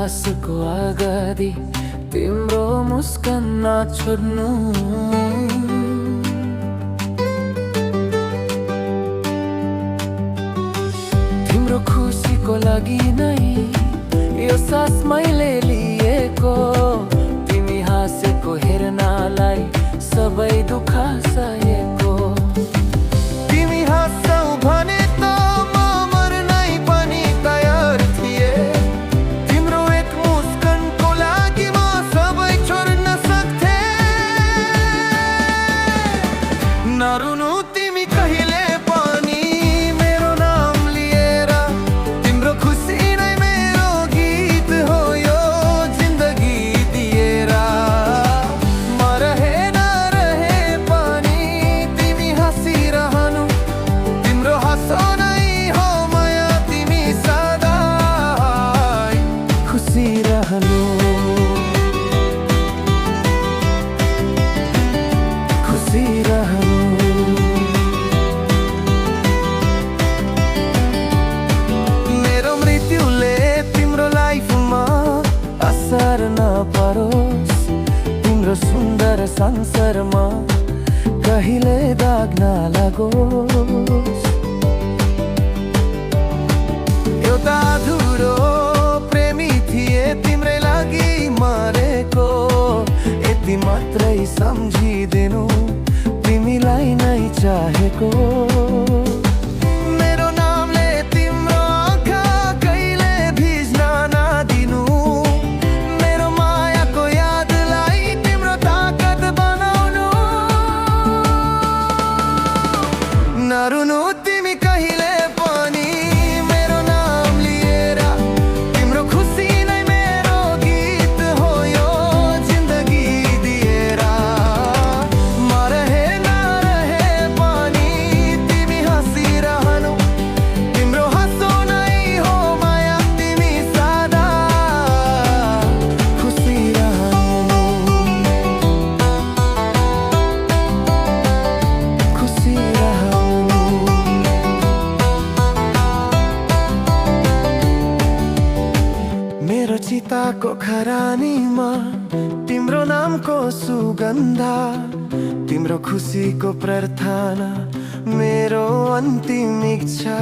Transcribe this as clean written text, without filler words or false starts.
इतिहासको आगादी तिम्रो मुस्कान नछोड्नु। तिम्रो खुसीको लागि नै यो सास मैले लिएको। तिमी हाँसेको हेर्नलाई सबै दुःख सहेको। तिमी हाँस्छौ भने त म मर्नै पनि तयार थिए। तिम्रो एक मुस्कानको लागि म सबै छोड्न सक्थे। नरुनु तिमी कहिले पनि मेरो नाम लिएर। तिम्रो खुसी नै मेरो गीत हो यो जिन्दगी दिएर। म रहे नरहे पनि तिमी हाँसिरहनु। तिम्रो हाँसो नै हो माया, तिमी सदा खुसी रहनु। खुसी रहनु। मेरो मृत्युले तिम्रो लाइफमा असर नपरोस्। तिम्रो सुन्दर संसारमा कहिले दाग नलागोस्। एउटा अधुरो प्रेमी थिए तिम्रै लागि मरेको। यति मात्रै सम्झिदिनु तिमीलाई नै चाहेको। मेरो नामले तिम्रो आँखा कहिले भिज्न नदिनु। मेरो मायाको यादलाई तिम्रो ताकत बनाउनु। नरुनु तिमी कहिले पनि मेरो नाम लिएर। तिम्रो खुसी नै मेरो गीत हो यो जिन्दगी दिएर। म रहे नरहे पनि तिमी हाँसिरहनु। तिम्रो हाँसो नै हो माया, तिमी सदा खुसी रहनु। खुसी रहनु। मेरो चिताको खरानीमा तिम्रो नामको सुगन्ध। तिम्रो खुसीको प्रार्थना मेरो अन्तिम इच्छा।